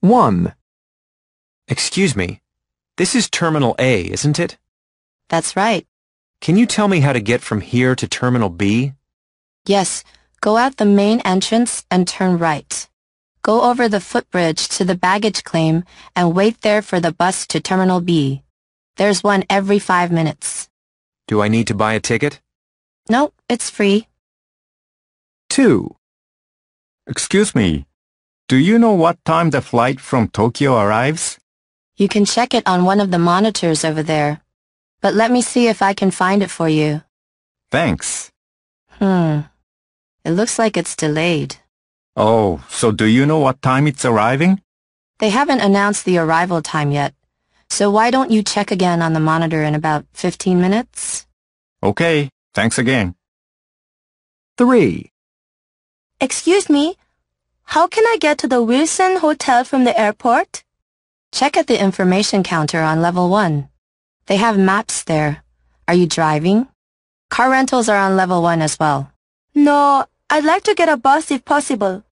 1. Excuse me, this is Terminal A, isn't it? That's right. Can you tell me how to get from here to Terminal B? Yes, go out the main entrance and turn right. Go over the footbridge to the baggage claim and wait there for the bus to Terminal B. There's one every 5 minutes. Do I need to buy a ticket? No, it's free. 2. Excuse me, do you know what time the flight from Tokyo arrives? You can check it on one of the monitors over there. But let me see if I can find it for you. Thanks. It looks like it's delayed. Oh, so do you know what time it's arriving? They haven't announced the arrival time yet. So why don't you check again on the monitor in about 15 minutes? Okay, thanks again. 3. Excuse me, how can I get to the Wilson Hotel from the airport? Check at the information counter on level 1. They have maps there. Are you driving? Car rentals are on level 1 as well. No, I'd like to get a bus if possible.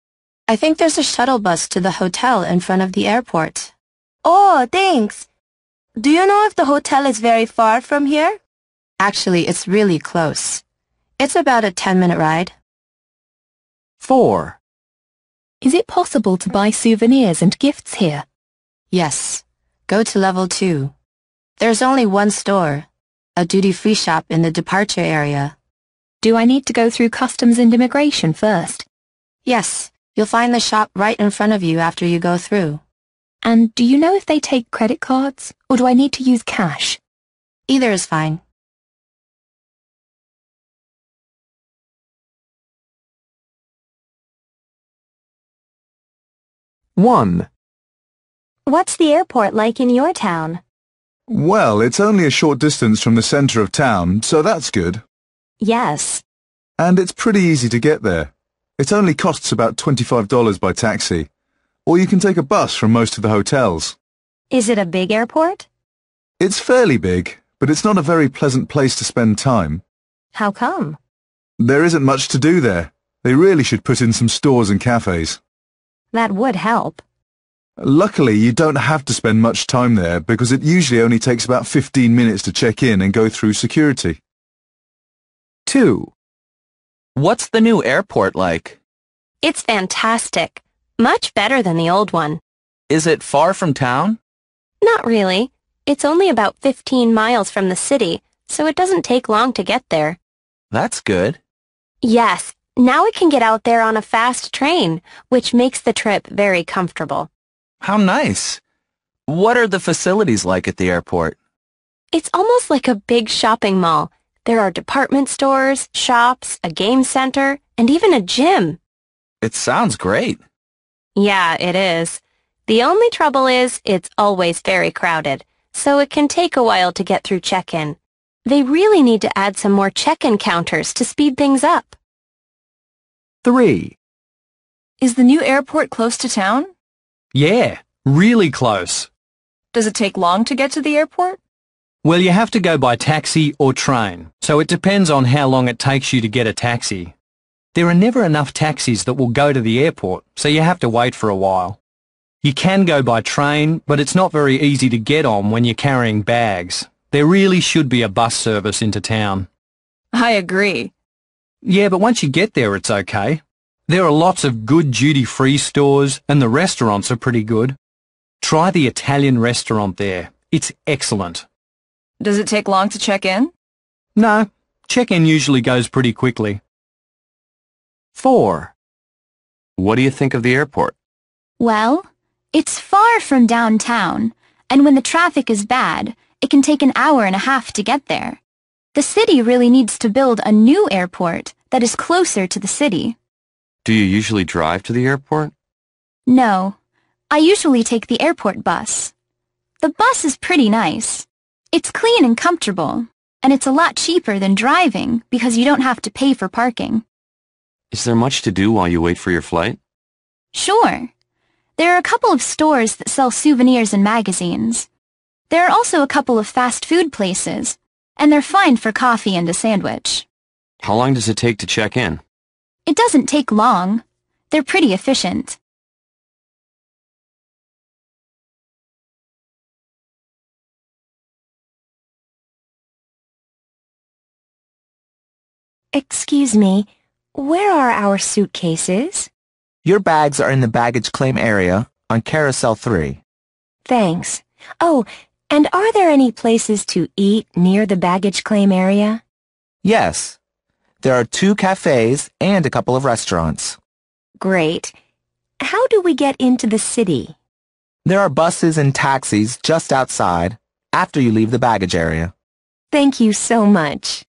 I think there's a shuttle bus to the hotel in front of the airport. Oh, thanks. Do you know if the hotel is very far from here? Actually, it's really close. It's about a 10-minute ride. 4. Is it possible to buy souvenirs and gifts here? Yes. Go to level 2. There's only one store, a duty-free shop in the departure area. Do I need to go through customs and immigration first? Yes, you'll find the shop right in front of you after you go through. And do you know if they take credit cards, or do I need to use cash? Either is fine. 1. What's the airport like in your town? Well, it's only a short distance from the center of town, so that's good. Yes. And it's pretty easy to get there. It only costs about $25 by taxi. Or you can take a bus from most of the hotels. Is it a big airport? It's fairly big, but it's not a very pleasant place to spend time. How come? There isn't much to do there. They really should put in some stores and cafes. That would help. Luckily, you don't have to spend much time there because it usually only takes about 15 minutes to check in and go through security. 2. What's the new airport like? It's fantastic. Much better than the old one. Is it far from town? Not really. It's only about 15 miles from the city, so it doesn't take long to get there. That's good. Yes, now we can get out there on a fast train, which makes the trip very comfortable. How nice. What are the facilities like at the airport? It's almost like a big shopping mall. There are department stores, shops, a game center, and even a gym. It sounds great. Yeah, it is. The only trouble is it's always very crowded, so it can take a while to get through check-in. They really need to add some more check-in counters to speed things up. 3. Is the new airport close to town? Yeah, really close. Does it take long to get to the airport? Well, you have to go by taxi or train, so it depends on how long it takes you to get a taxi. There are never enough taxis that will go to the airport, so you have to wait for a while. You can go by train, but it's not very easy to get on when you're carrying bags. There really should be a bus service into town. I agree. Yeah, but once you get there, it's okay. There are lots of good duty-free stores, and the restaurants are pretty good. Try the Italian restaurant there. It's excellent. Does it take long to check in? No, check-in usually goes pretty quickly. 4. What do you think of the airport? Well, it's far from downtown, and when the traffic is bad, it can take an hour and a half to get there. The city really needs to build a new airport that is closer to the city. Do you usually drive to the airport? No, I usually take the airport bus. The bus is pretty nice. It's clean and comfortable, and it's a lot cheaper than driving because you don't have to pay for parking. Is there much to do while you wait for your flight? Sure. There are a couple of stores that sell souvenirs and magazines. There are also a couple of fast food places, and they're fine for coffee and a sandwich. How long does it take to check in? It doesn't take long. They're pretty efficient. Excuse me, where are our suitcases? Your bags are in the baggage claim area on Carousel 3. Thanks. Oh, and are there any places to eat near the baggage claim area? Yes. There are 2 cafes and a couple of restaurants. Great. How do we get into the city? There are buses and taxis just outside after you leave the baggage area. Thank you so much.